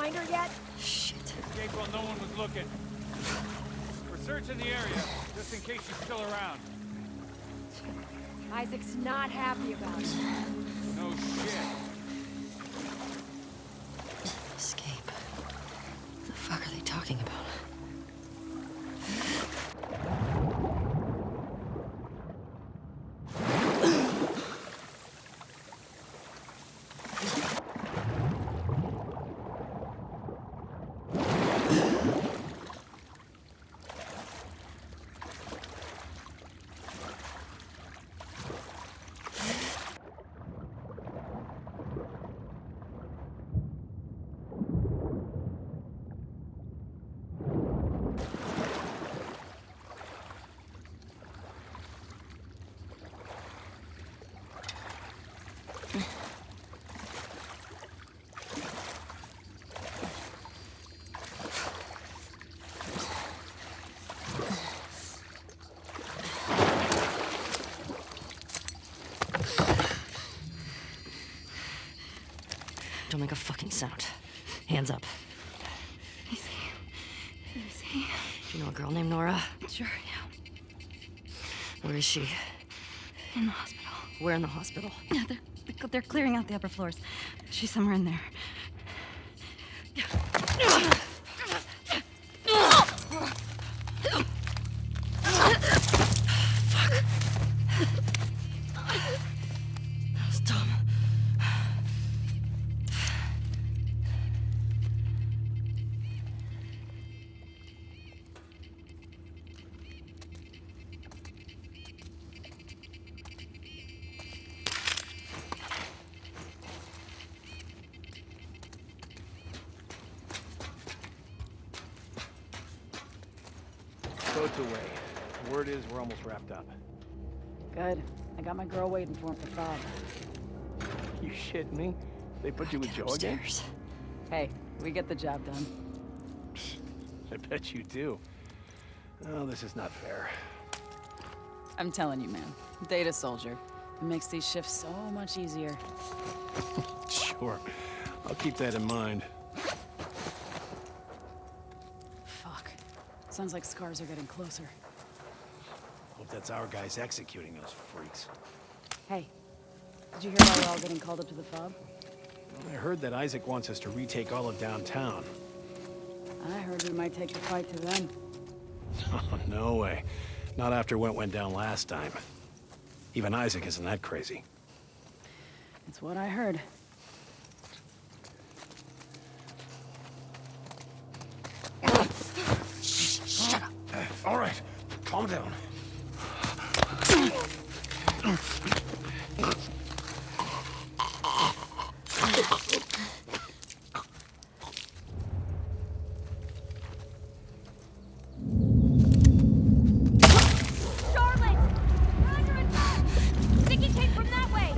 find her yet? Shit. Escaped while no one was looking. We're searching the area, just in case she's still around. Isaac's not happy about it. No shit. Escape. What the fuck are they talking about? Don't make a fucking sound. Hands up. Easy. Easy. Do you know a girl named Nora? Sure, yeah. Where is she? In the hospital. Where in the hospital? Yeah, they're clearing out the upper floors. She's somewhere in there. Fuck. That was dumb. Boat's away. Word is we're almost wrapped up. Good. I got my girl waiting for him for Bob. You shit me? They put you with Joe again? Upstairs. Hey, we get the job done. I bet you do. Oh, this is not fair. I'm telling you, man. Data soldier. It makes these shifts so much easier. Sure. I'll keep that in mind. Fuck. Sounds like scars are getting closer. Hope that's our guys executing those freaks. Hey, did you hear why we're all getting called up to the fob? I heard that Isaac wants us to retake all of downtown. I heard we might take the fight to them. Oh, no way. Not after what went down last time. Even Isaac isn't that crazy. It's what I heard. Shut up. All right, calm down. Charlotte! We're under attack! Sticky tape from that way!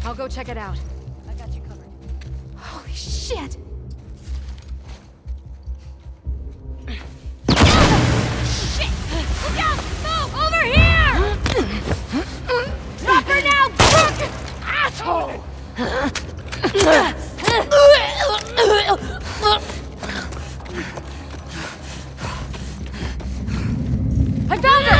I'll go check it out. I got you covered. Holy shit! Shit! Look out! Move! Over here! Drop her now, crook! Asshole! I found her!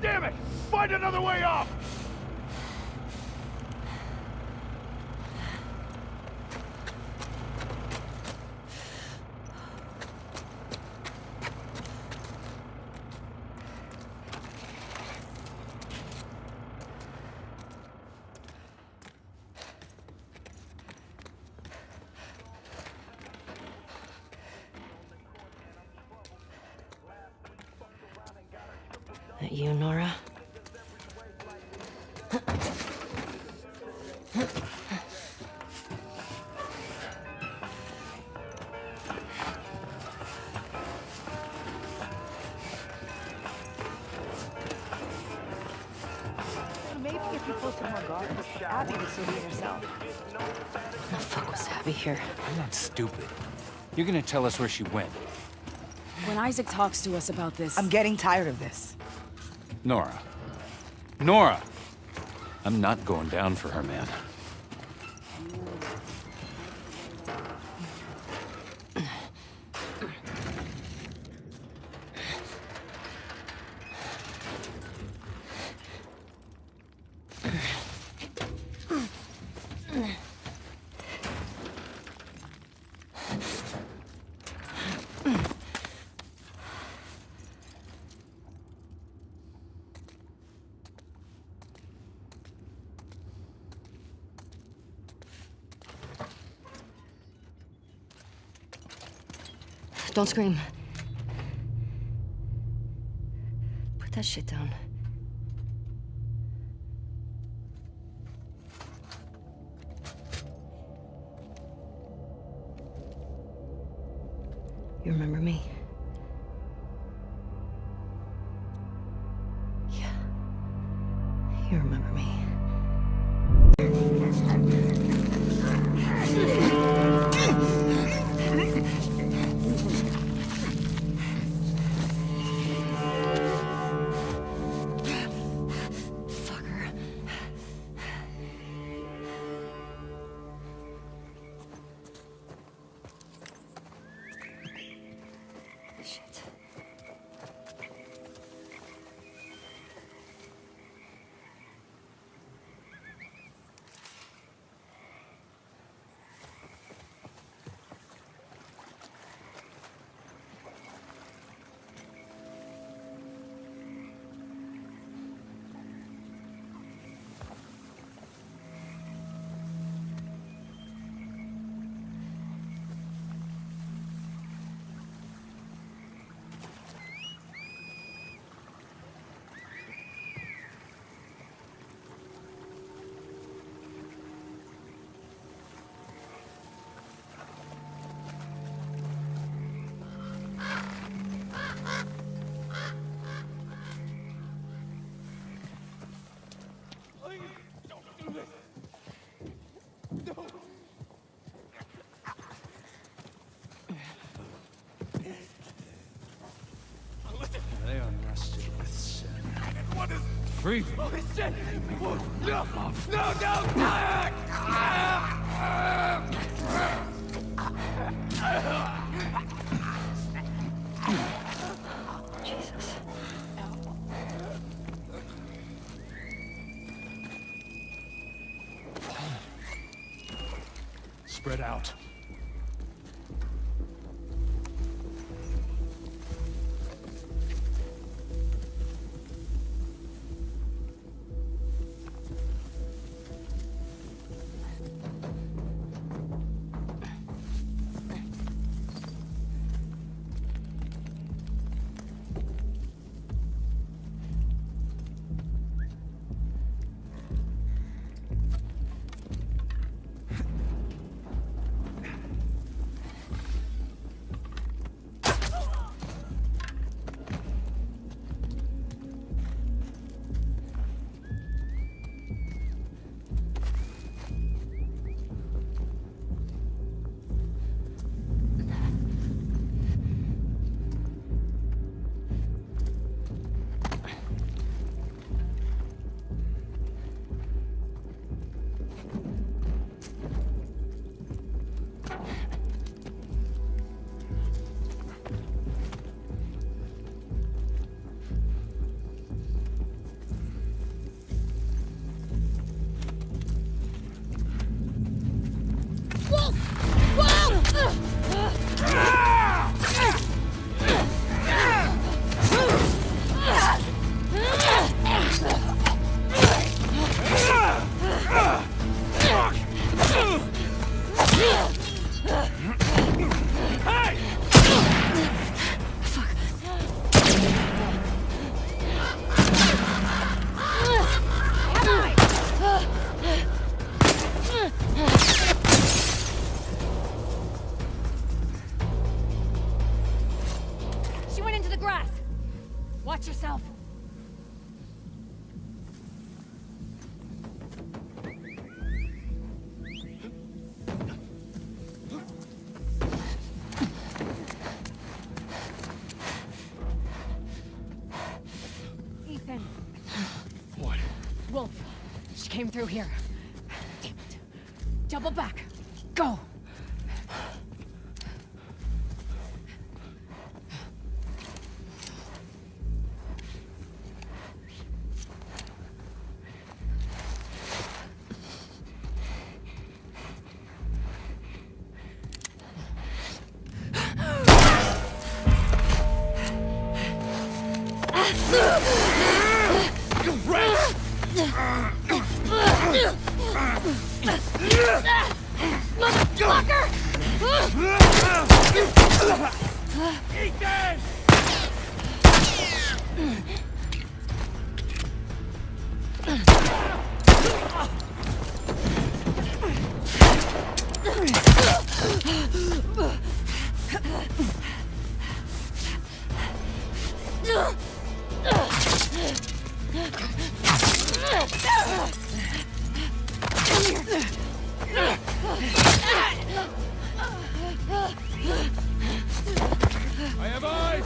Damn it! Find another way off! That you, Nora? Maybe if you posted more guards, Abby would still be herself. When the fuck was Abby here? I'm not stupid. You're gonna tell us where she went. When Isaac talks to us about this... I'm getting tired of this. Nora. Nora! I'm not going down for her, man. Don't scream. Put that shit down. You remember me? Yeah. You remember me. Shit. They unrested with sin. What is... Free. Holy shit! No! No! Jesus. Spread out. Watch yourself. Ethan. What? Wolf. She came through here. Damn it. Double back. Go. I have eyes!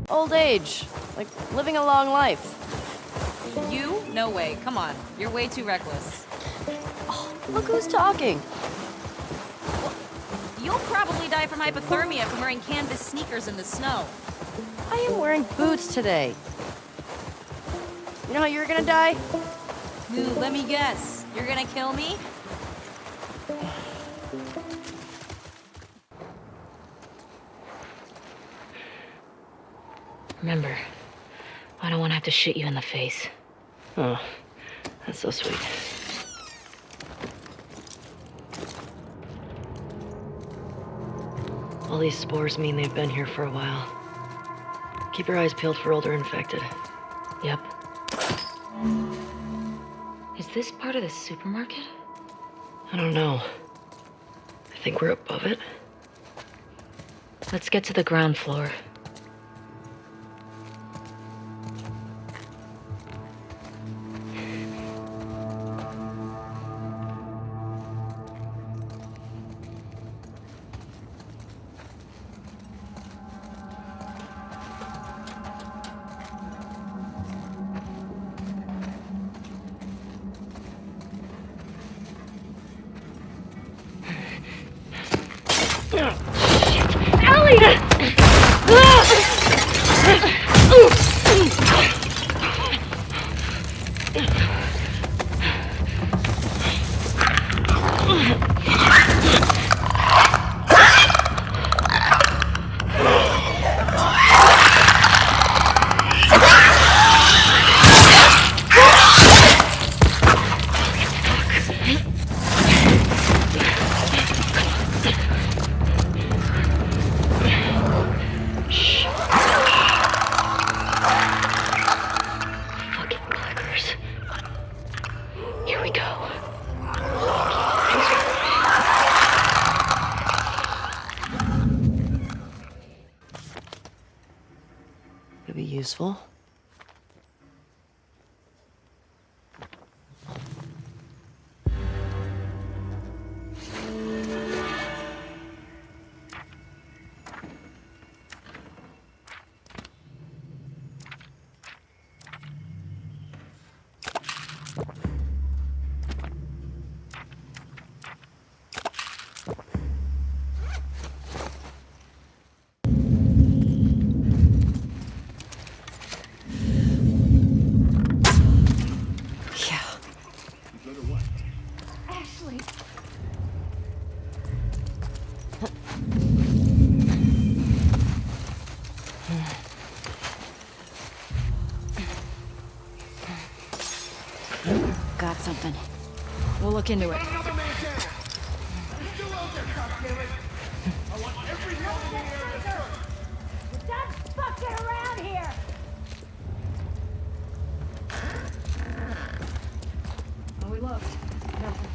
Old age. Like, living a long life. You? No way. Come on. You're way too reckless. Oh, look who's talking. You'll probably die from hypothermia from wearing canvas sneakers in the snow. I am wearing boots today. You know how you're gonna die? Ooh, let me guess. You're gonna kill me? Remember, I don't want to have to shoot you in the face. Oh, that's so sweet. All these spores mean they've been here for a while. Keep your eyes peeled for older infected. Yep. Is this part of the supermarket? I don't know. I think we're above it. Let's get to the ground floor. Could be useful. Got something. We'll look into it. Stop fucking around here! Oh, we looked. Nothing.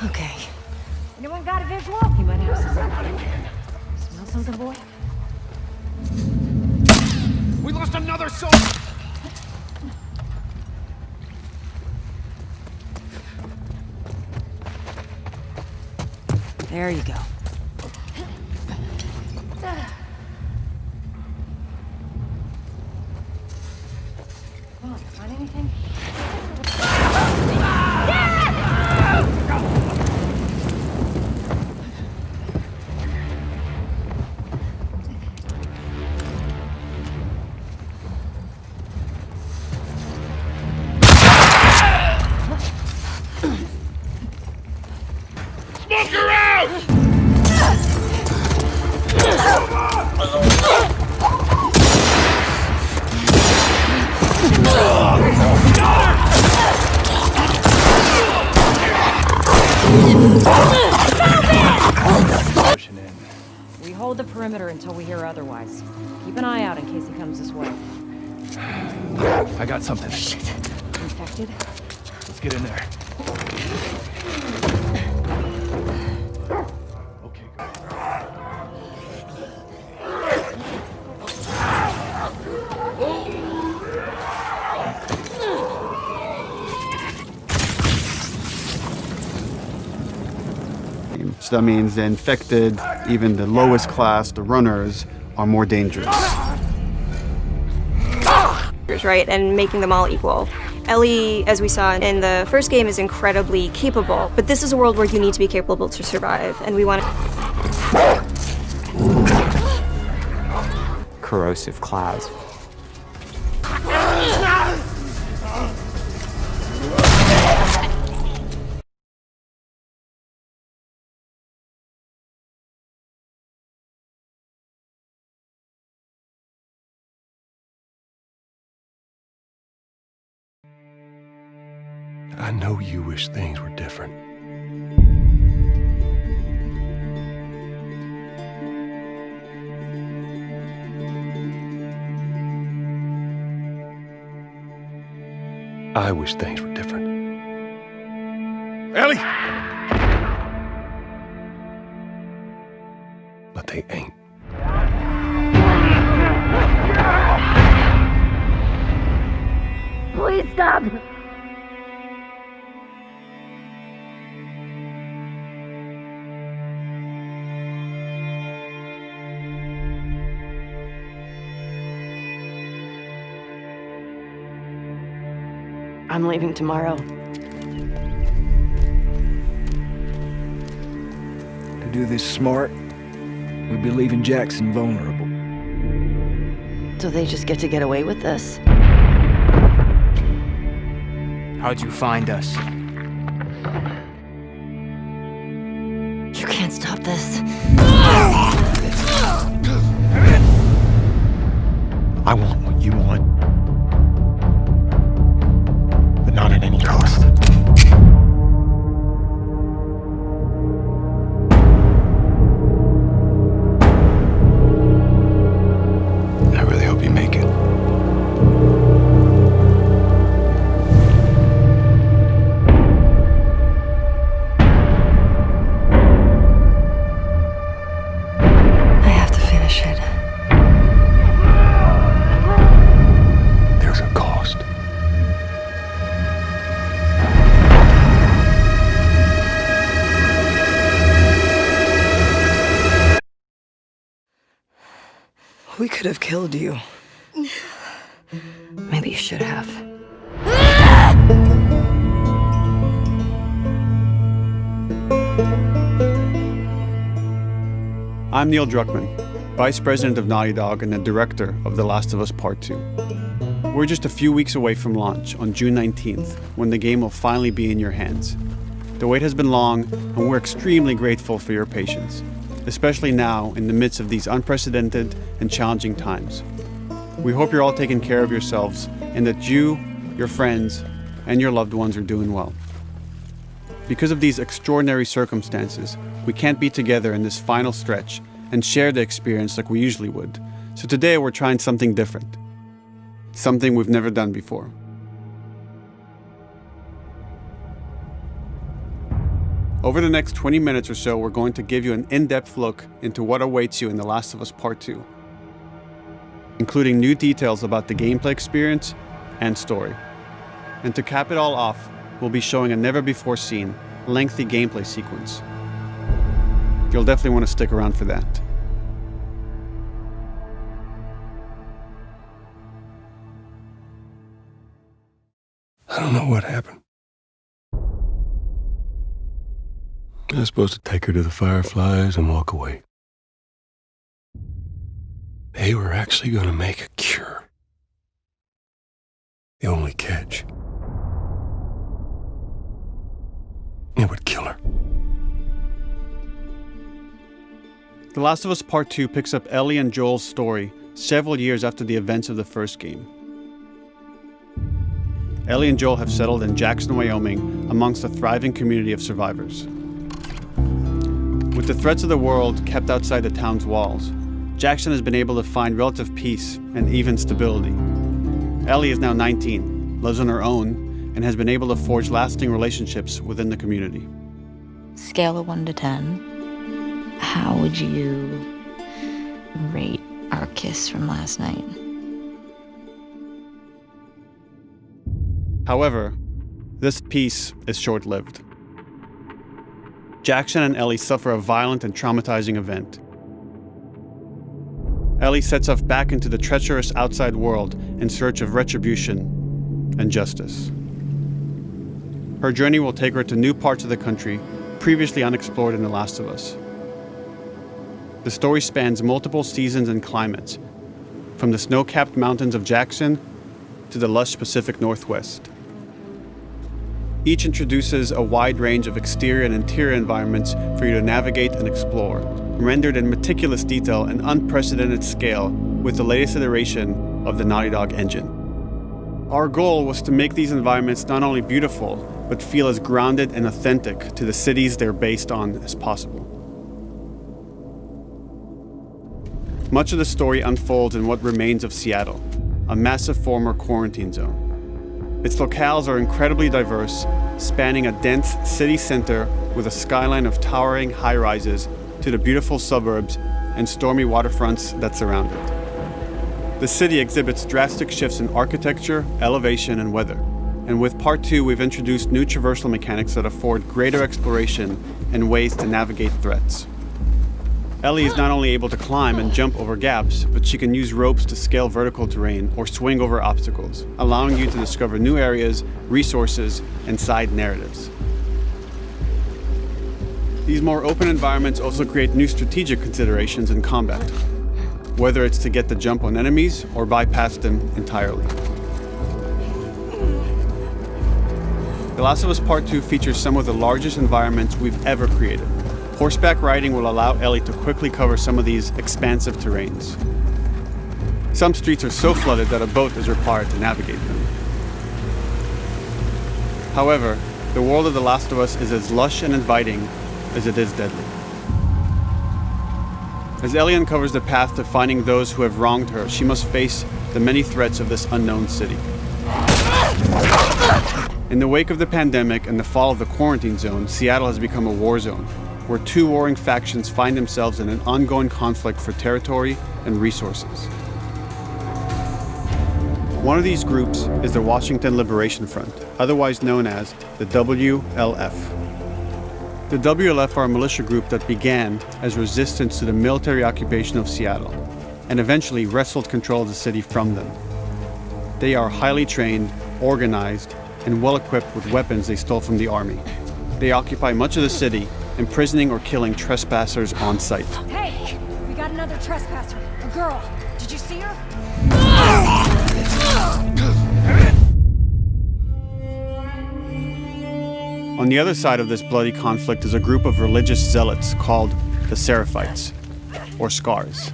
Okay. Anyone got a visual? He might have something. Smell something, boy? We lost another soldier! There you go. Come on, find anything? We hold the perimeter until we hear otherwise. Keep an eye out in case he comes this way. I got something. Infected? Let's get in there. Okay, go. So that means the infected, even the lowest class, the runners, are more dangerous. Right, and making them all equal. Ellie, as we saw in the first game, is incredibly capable, but this is a world where you need to be capable to survive, and we want corrosive clouds. I know you wish things were different. I wish things were different. Ellie! But they ain't. Please stop! I'm leaving tomorrow. To do this smart, we'd be leaving Jackson vulnerable. So they just get away with this? How'd you find us? You can't stop this. I want what you want. But not at any cost. I really hope you make it. I have to finish it. There's a cost. We could have killed you. Maybe you should have. I'm Neil Druckmann, Vice President of Naughty Dog and the Director of The Last of Us Part 2. We're just a few weeks away from launch on June 19th, when the game will finally be in your hands. The wait has been long, and we're extremely grateful for your patience, especially now in the midst of these unprecedented and challenging times. We hope you're all taking care of yourselves and that you, your friends, and your loved ones are doing well. Because of these extraordinary circumstances, we can't be together in this final stretch and share the experience like we usually would. So today we're trying something different. Something we've never done before. Over the next 20 minutes or so, we're going to give you an in-depth look into what awaits you in The Last of Us Part 2, including new details about the gameplay experience and story. And to cap it all off, we'll be showing a never-before-seen, lengthy gameplay sequence. You'll definitely want to stick around for that. I don't know what happened. I was supposed to take her to the Fireflies and walk away. They were actually going to make a cure. The only catch, it would kill her. The Last of Us Part 2 picks up Ellie and Joel's story several years after the events of the first game. Ellie and Joel have settled in Jackson, Wyoming, amongst a thriving community of survivors. With the threats of the world kept outside the town's walls, Jackson has been able to find relative peace and even stability. Ellie is now 19, lives on her own, and has been able to forge lasting relationships within the community. Scale of 1 to 10, how would you rate our kiss from last night? However, this peace is short-lived. Jackson and Ellie suffer a violent and traumatizing event. Ellie sets off back into the treacherous outside world in search of retribution and justice. Her journey will take her to new parts of the country previously unexplored in The Last of Us. The story spans multiple seasons and climates, from the snow-capped mountains of Jackson to the lush Pacific Northwest. Each introduces a wide range of exterior and interior environments for you to navigate and explore, rendered in meticulous detail and unprecedented scale with the latest iteration of the Naughty Dog engine. Our goal was to make these environments not only beautiful, but feel as grounded and authentic to the cities they're based on as possible. Much of the story unfolds in what remains of Seattle, a massive former quarantine zone. Its locales are incredibly diverse, spanning a dense city center with a skyline of towering high-rises to the beautiful suburbs and stormy waterfronts that surround it. The city exhibits drastic shifts in architecture, elevation, and weather. And with Part 2, we've introduced new traversal mechanics that afford greater exploration and ways to navigate threats. Ellie is not only able to climb and jump over gaps, but she can use ropes to scale vertical terrain or swing over obstacles, allowing you to discover new areas, resources, and side narratives. These more open environments also create new strategic considerations in combat, whether it's to get the jump on enemies or bypass them entirely. The Last of Us Part 2 features some of the largest environments we've ever created. Horseback riding will allow Ellie to quickly cover some of these expansive terrains. Some streets are so flooded that a boat is required to navigate them. However, the world of The Last of Us is as lush and inviting as it is deadly. As Ellie uncovers the path to finding those who have wronged her, she must face the many threats of this unknown city. In the wake of the pandemic and the fall of the quarantine zone, Seattle has become a war zone, where two warring factions find themselves in an ongoing conflict for territory and resources. One of these groups is the Washington Liberation Front, otherwise known as the WLF. The WLF are a militia group that began as resistance to the military occupation of Seattle, and eventually wrestled control of the city from them. They are highly trained, organized, and well-equipped with weapons they stole from the army. They occupy much of the city, imprisoning or killing trespassers on sight. Hey! We got another trespasser. A girl. Did you see her? On the other side of this bloody conflict is a group of religious zealots called the Seraphites, or Scars,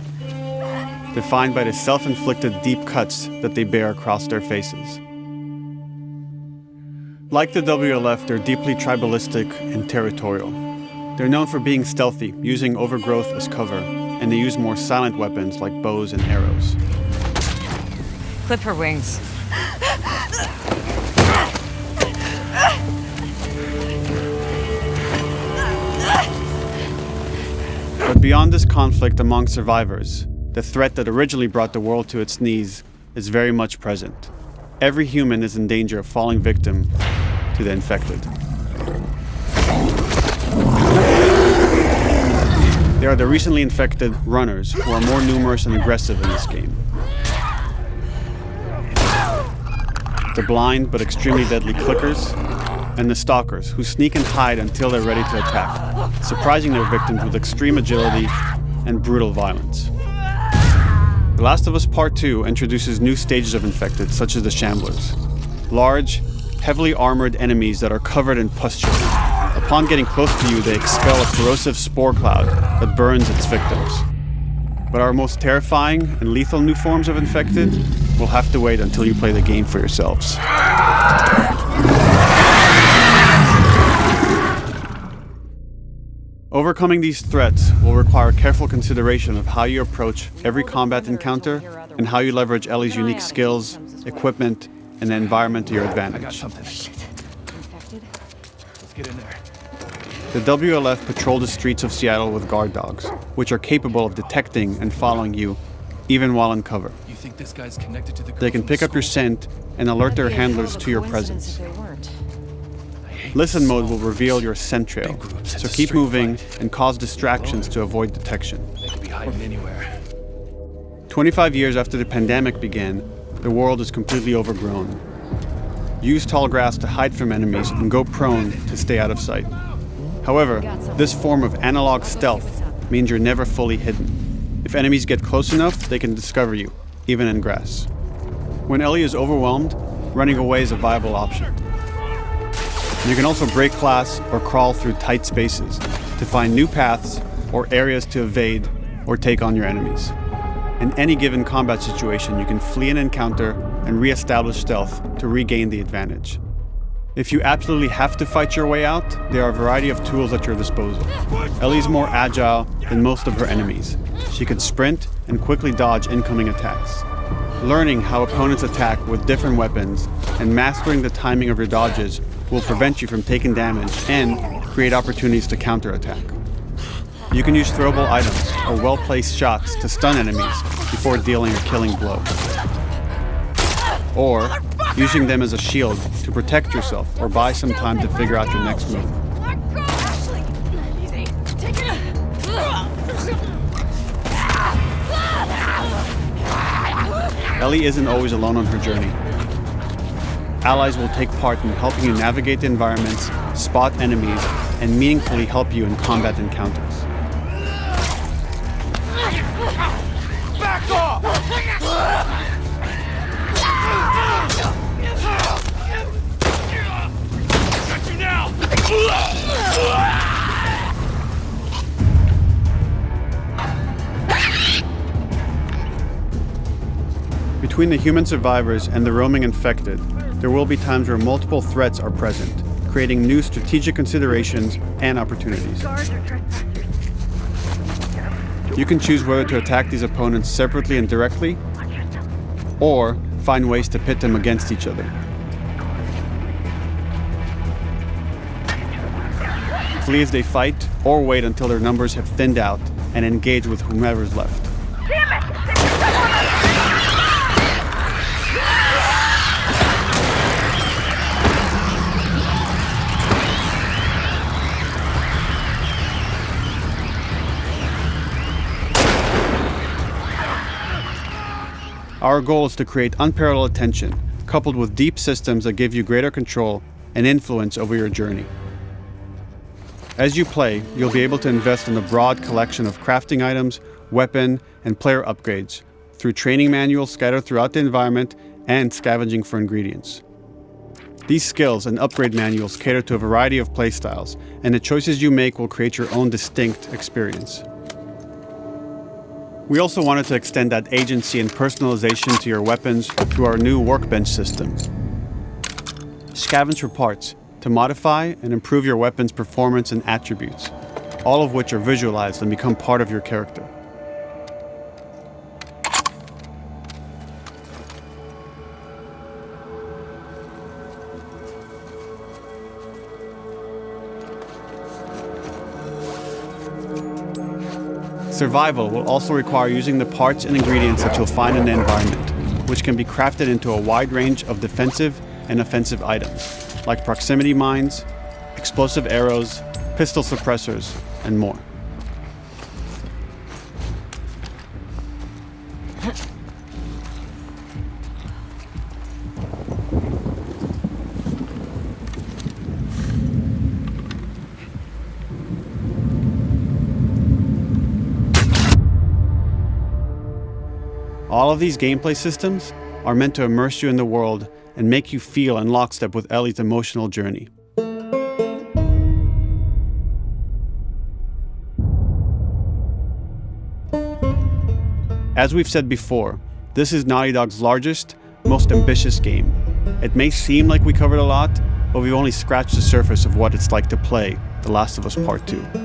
defined by the self-inflicted deep cuts that they bear across their faces. Like the WLF, they're deeply tribalistic and territorial. They're known for being stealthy, using overgrowth as cover, and they use more silent weapons like bows and arrows. Clip her wings. But beyond this conflict among survivors, the threat that originally brought the world to its knees is very much present. Every human is in danger of falling victim to the infected. They are the recently infected runners, who are more numerous and aggressive in this game. The blind but extremely deadly clickers, and the stalkers, who sneak and hide until they're ready to attack, surprising their victims with extreme agility and brutal violence. The Last of Us Part 2 introduces new stages of infected, such as the Shamblers. Large, heavily armored enemies that are covered in pustule. Upon getting close to you, they expel a corrosive spore cloud that burns its victims. But our most terrifying and lethal new forms of infected will have to wait until you play the game for yourselves. Overcoming these threats will require careful consideration of how you approach every combat encounter and how you leverage Ellie's unique skills, equipment, and the environment to your advantage. I got something. Infected? Let's get in there. The WLF patrol the streets of Seattle with guard dogs, which are capable of detecting and following you, even while in cover. You think this guy's connected to the They can pick up your scent and alert their handlers to your presence. Listen mode will reveal your scent trail, so keep moving and cause distractions to avoid detection. They could be hiding anywhere. 25 years after the pandemic began, the world is completely overgrown. Use tall grass to hide from enemies and go prone to stay out of sight. However, this form of analog stealth means you're never fully hidden. If enemies get close enough, they can discover you, even in grass. When Ellie is overwhelmed, running away is a viable option. You can also break glass or crawl through tight spaces to find new paths or areas to evade or take on your enemies. In any given combat situation, you can flee an encounter and re-establish stealth to regain the advantage. If you absolutely have to fight your way out, there are a variety of tools at your disposal. Ellie's more agile than most of her enemies. She can sprint and quickly dodge incoming attacks. Learning how opponents attack with different weapons and mastering the timing of your dodges will prevent you from taking damage and create opportunities to counterattack. You can use throwable items or well-placed shots to stun enemies before dealing a killing blow. Or using them as a shield to protect yourself or buy some time to figure out your next move. Ellie isn't always alone on her journey. Allies will take part in helping you navigate the environments, spot enemies, and meaningfully help you in combat encounters. Back off! Got you now! Between the human survivors and the roaming infected, there will be times where multiple threats are present, creating new strategic considerations and opportunities. You can choose whether to attack these opponents separately and directly, or find ways to pit them against each other. Flee as they fight, or wait until their numbers have thinned out and engage with whomever's left. Our goal is to create unparalleled tension, coupled with deep systems that give you greater control and influence over your journey. As you play, you'll be able to invest in a broad collection of crafting items, weapon, and player upgrades through training manuals scattered throughout the environment and scavenging for ingredients. These skills and upgrade manuals cater to a variety of playstyles, and the choices you make will create your own distinct experience. We also wanted to extend that agency and personalization to your weapons through our new workbench system. Scavenge for parts to modify and improve your weapon's performance and attributes, all of which are visualized and become part of your character. Survival will also require using the parts and ingredients that you'll find in the environment, which can be crafted into a wide range of defensive and offensive items, like proximity mines, explosive arrows, pistol suppressors, and more. All of these gameplay systems are meant to immerse you in the world and make you feel in lockstep with Ellie's emotional journey. As we've said before, this is Naughty Dog's largest, most ambitious game. It may seem like we covered a lot, but we've only scratched the surface of what it's like to play The Last of Us Part 2.